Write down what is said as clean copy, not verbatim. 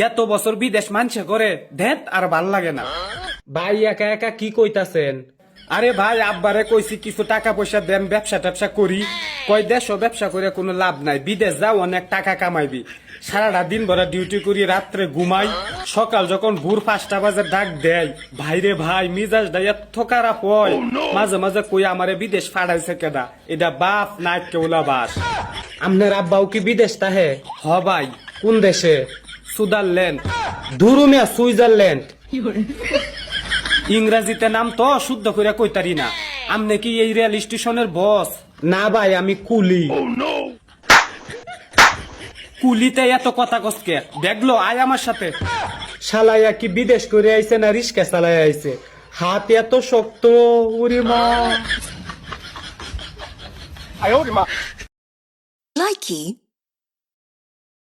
এত বছর বিদেশ মানছে করে দেখ আর ভাল লাগে না। ভাই একা একা কি কইতাছেন? আরে ভাই আব্বারে কইছি কিছু টাকা পয়সা দেন, ব্যবসা ট্যাবসা করি। কয় দেশ ব্যবসা করে কোনো লাভ নাই, বিদেশ যাও অনেক টাকা কামাইবি। সারাটা দিন ভরা ডিউটি করি, রাত্রে ঘুমাই, সকাল যখন ভোর 5টা বাজে ডাক দেয়, ভাইরে ভাই মিজাজ দেয় এত খারাপ হয়। মাঝে মাঝে কই আমারে বিদেশ ফাড়াইছে কেডা, এটা বাপ না কেউলা বাস। আপনার আব্বাও কি বিদেশ তাহে? হ ভাই, কোন দেশে? সুইজারল্যান্ড। দুরুমিয়া সুইজারল্যান্ড। ইংরেজিতে নাম তো শুদ্ধ করে কইতারি না। আমনে কি এই রেল স্টেশনের বস? না ভাই আমি কুলি। কুলিতে এত কথা কসকে, দেখলো আয় আমার সাথে। শালাইয়া কি বিদেশ করে আইছে না রিস্কা চালাই আইছে? হাত এত শক্ত, উরি মা। Likey